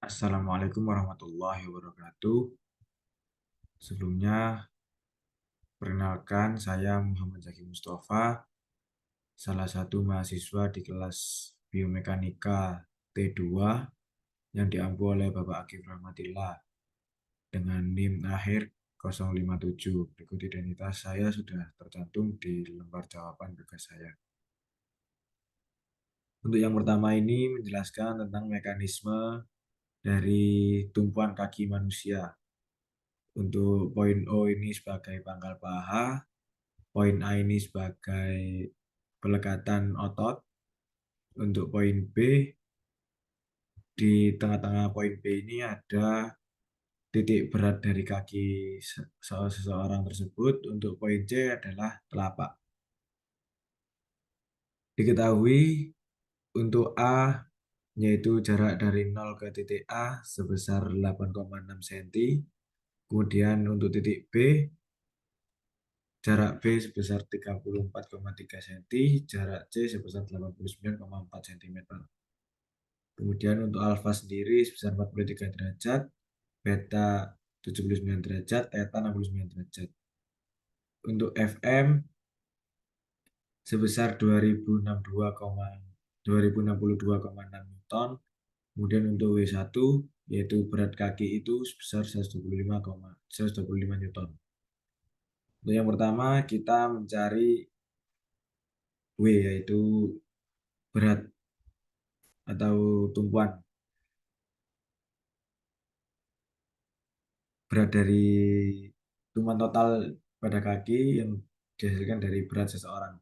Assalamualaikum warahmatullahi wabarakatuh. Sebelumnya, perkenalkan saya Muhammad Zaki Mustafa, salah satu mahasiswa di kelas Biomekanika T2 yang diampu oleh Bapak Akif Rahmatillah dengan NIM akhir 057. Berikut identitas saya sudah tercantum di lembar jawaban tugas saya. Untuk yang pertama ini menjelaskan tentang mekanisme dari tumpuan kaki manusia. Untuk poin O ini sebagai pangkal paha, poin A ini sebagai pelekatan otot. Untuk poin B, di tengah-tengah poin B ini ada titik berat dari kaki seseorang tersebut. Untuk poin C adalah telapak. Diketahui untuk A yaitu jarak dari 0 ke titik A sebesar 8,6 cm. Kemudian untuk titik B, jarak B sebesar 34,3 cm, jarak C sebesar 89,4 cm. Kemudian untuk alfa sendiri sebesar 43 derajat, beta 79 derajat, theta 69 derajat. Untuk Fm sebesar 2062,6 Newton. Kemudian untuk W1 yaitu berat kaki itu sebesar 125 Newton. Untuk yang pertama kita mencari W yaitu berat atau tumpuan. Berat dari tumpuan total pada kaki yang dihasilkan dari berat seseorang.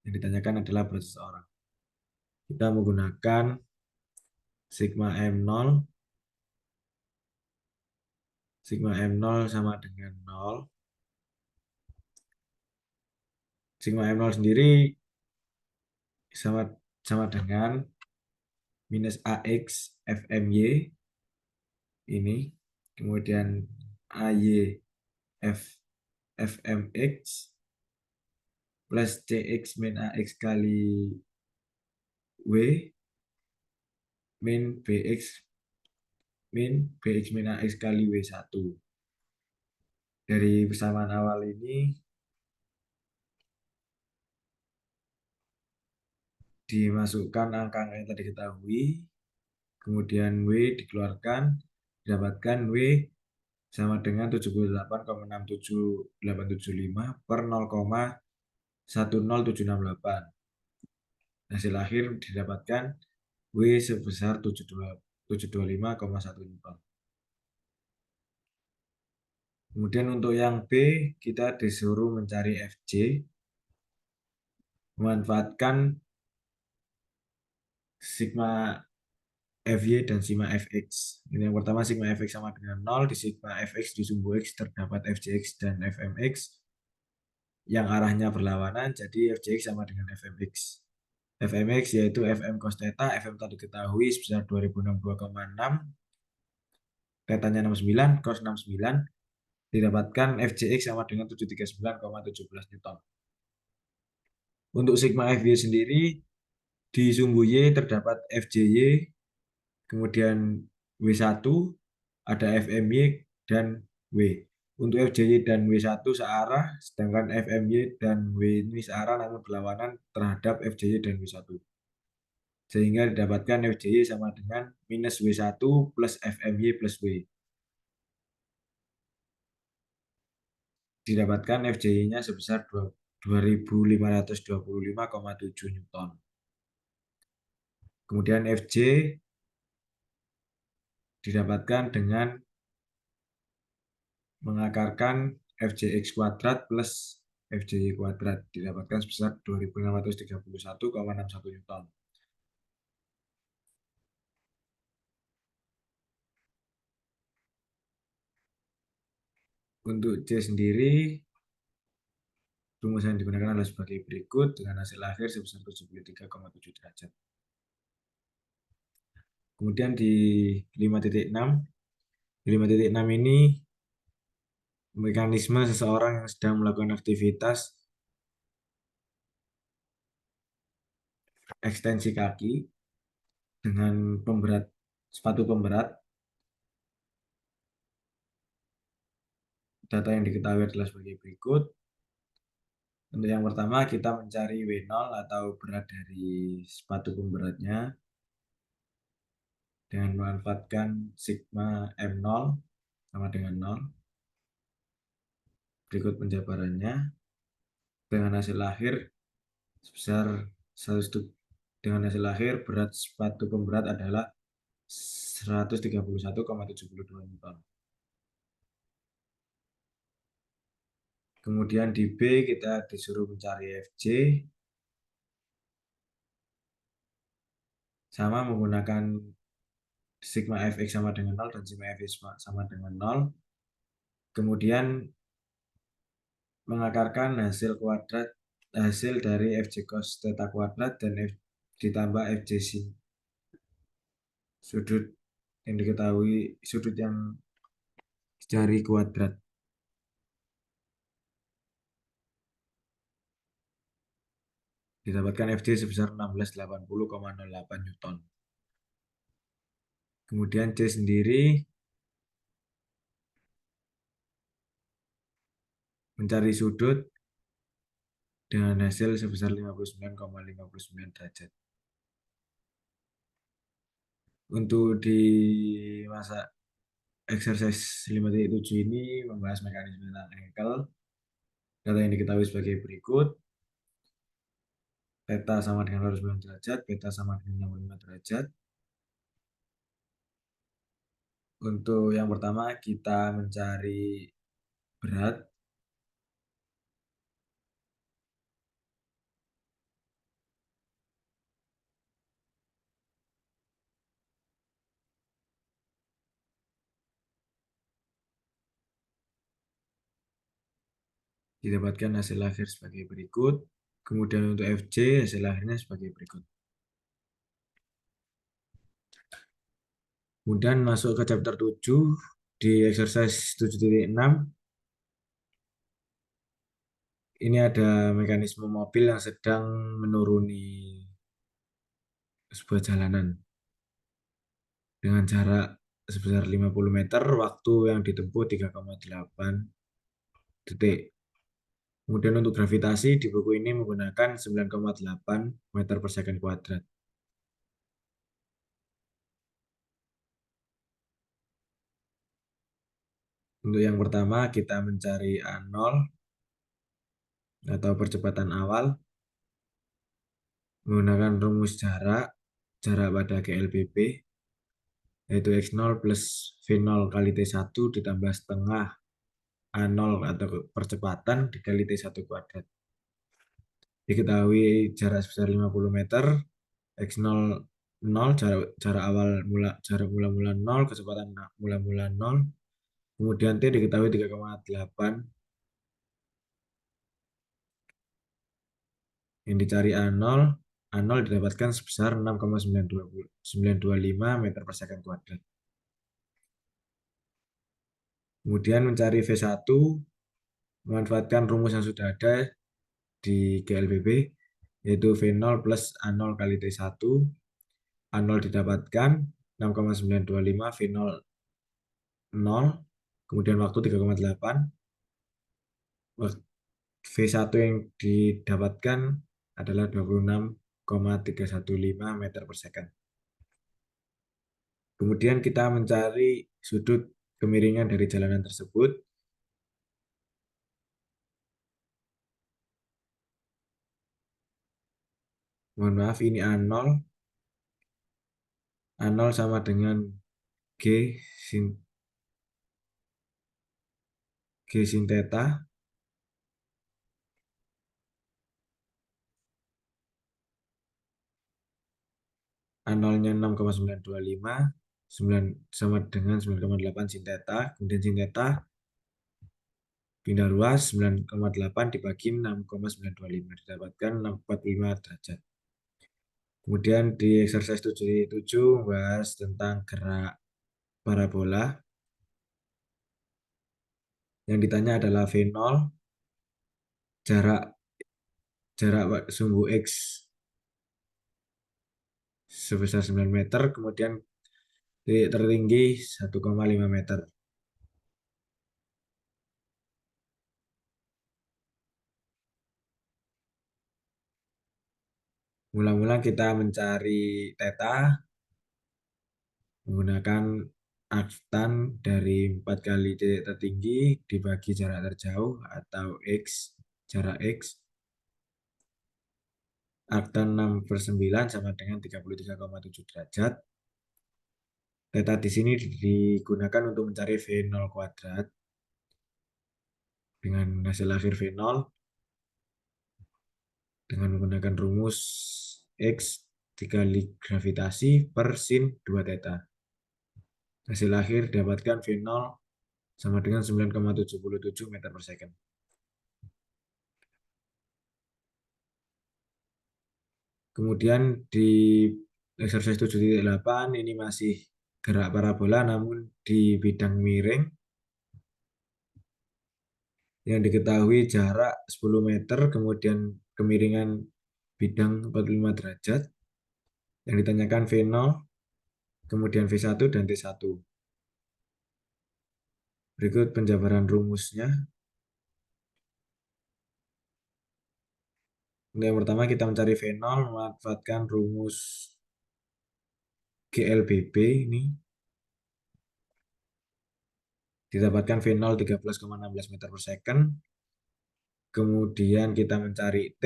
Yang ditanyakan adalah berat seseorang. Kita menggunakan sigma M0. Sigma M0 sama dengan 0. Sigma M0 sendiri sama sama dengan minus AX FMY ini. Kemudian AY FMX plus CX min AX kali W min BX min AX kali W1. Dari persamaan awal ini dimasukkan angka yang tadi diketahui, kemudian W dikeluarkan, didapatkan W sama dengan 78,67875 per 0,10768. Hasil akhir didapatkan W sebesar 725,1 Newton. Kemudian untuk yang B, kita disuruh mencari Fj, memanfaatkan sigma Fy dan sigma Fx. Ini yang pertama, sigma Fx sama dengan 0. Di sigma Fx di sumbu X terdapat Fjx dan Fmx yang arahnya berlawanan, jadi Fjx sama dengan Fmx. Fmx yaitu Fm cos theta, Fm tadi diketahui sebesar 2062,6, tetanya 69, cos 69, didapatkan Fjx sama dengan 739,17 Newton. Untuk sigma Fy sendiri, di sumbu Y terdapat Fjy, kemudian W1, ada Fmy dan W. Untuk Fjy dan W1 searah, sedangkan Fmy dan W ini searah namun berlawanan terhadap Fjy dan W1. Sehingga didapatkan Fjy sama dengan minus W1 plus Fmy plus W. Didapatkan Fji-nya sebesar 2525,7 Newton. Kemudian Fj didapatkan dengan mengakarkan Fjx kuadrat plus Fji kuadrat, didapatkan sebesar 2631,61 Newton. Untuk C sendiri, rumus yang digunakan adalah sebagai berikut dengan hasil akhir sebesar 73,7 derajat. Kemudian di 5.6, di 5.6 ini mekanisme seseorang yang sedang melakukan aktivitas ekstensi kaki dengan sepatu pemberat. Data yang diketahui adalah sebagai berikut. Untuk yang pertama kita mencari W0 atau berat dari sepatu pemberatnya dengan memanfaatkan sigma M0 sama dengan 0. Berikut penjabarannya dengan hasil akhir sebesar 100 dengan hasil akhir berat sepatu pemberat adalah 131,72 Newton. Kemudian di B kita disuruh mencari Fj sama menggunakan sigma Fx sama dengan 0 dan sigma Fy sama dengan 0. Kemudian mengakarkan hasil dari Fj cos theta kuadrat dan ditambah Fj sin sudut yang diketahui sudut yang jari kuadrat. Didapatkan Fj sebesar 1680,08 Newton. Kemudian C sendiri mencari sudut dengan hasil sebesar 59,59 derajat. Untuk di masa exercise 5.7 ini membahas mekanisme tentang angle. Data yang diketahui sebagai berikut. Theta sama dengan 49 derajat, beta sama dengan 65 derajat. Untuk yang pertama kita mencari berat. Didapatkan hasil akhir sebagai berikut. Kemudian untuk Fj hasil akhirnya sebagai berikut. Kemudian masuk ke chapter 7 di exercise 7.6. Ini ada mekanisme mobil yang sedang menuruni sebuah jalanan dengan jarak sebesar 50 meter, waktu yang ditempuh 3,8 detik. Kemudian untuk gravitasi di buku ini menggunakan 9,8 meter per second kuadrat. Untuk yang pertama kita mencari A0 atau percepatan awal menggunakan rumus jarak pada GLBB yaitu X0 plus V0 kali T1 ditambah setengah A0 atau percepatan dikali T1 kuadrat. Diketahui jarak sebesar 50 meter, X0 0, jarak awal jarak mula-mula 0, kecepatan mula-mula 0. Kemudian T diketahui 3,8. Yang dicari A0 didapatkan sebesar 6,925 meter per second kuadrat. Kemudian mencari V1 memanfaatkan rumus yang sudah ada di GLBB yaitu V0 plus A0 kali T1. A0 didapatkan 6,925, V0 0, kemudian waktu 3,8. V1 yang didapatkan adalah 26,315 meter per second. Kemudian kita mencari sudut kemiringan dari jalanan tersebut. Mohon maaf, ini A0. A0 sama dengan G sin theta. A0-nya 6,925, 9 sama dengan 9,8 sin theta. Kemudian sin theta pindah ruas 9,8 dibagi 6,925 didapatkan 645 derajat. Kemudian di exercise 7.7 membahas tentang gerak parabola. Yang ditanya adalah V0, jarak sumbu X sebesar 9 meter, kemudian titik tertinggi 1,5 meter. Mula-mula kita mencari theta menggunakan arctan dari 4 kali titik tertinggi dibagi jarak terjauh atau X, jarak X. Arctan 6/9 sama dengan 33,7 derajat. Theta di sini digunakan untuk mencari V0 kuadrat dengan hasil akhir V0 dengan menggunakan rumus X dikali gravitasi per sin 2 theta. Hasil akhir dapatkan V0 sama dengan 9,77 meter per second. Kemudian di exercise 7.8 ini masih gerak parabola namun di bidang miring yang diketahui jarak 10 meter kemudian kemiringan bidang 45 derajat yang ditanyakan V0 kemudian V1 dan T1. Berikut penjabaran rumusnya. Untuk yang pertama kita mencari V0 memanfaatkan rumus GLBB ini. Didapatkan V0 13,16 meter per second. Kemudian kita mencari T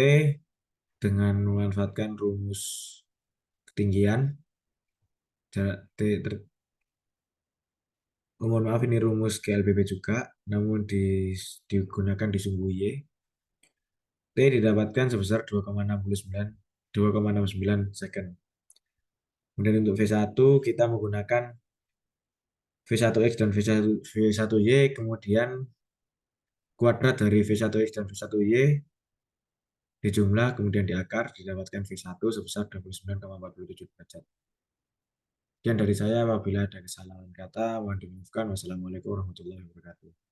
dengan memanfaatkan rumus ketinggian. Jarak T mohon maaf ini rumus GLBB juga, namun digunakan di sumbu Y. T didapatkan sebesar 2,69 second. Kemudian untuk V1 kita menggunakan V1X dan V1Y, kemudian kuadrat dari V1X dan V1Y dijumlah kemudian diakar didapatkan V1 sebesar 29,47 derajat. Sekian dari saya, apabila ada kesalahan kata mohon dimaafkan. Wassalamualaikum warahmatullahi wabarakatuh.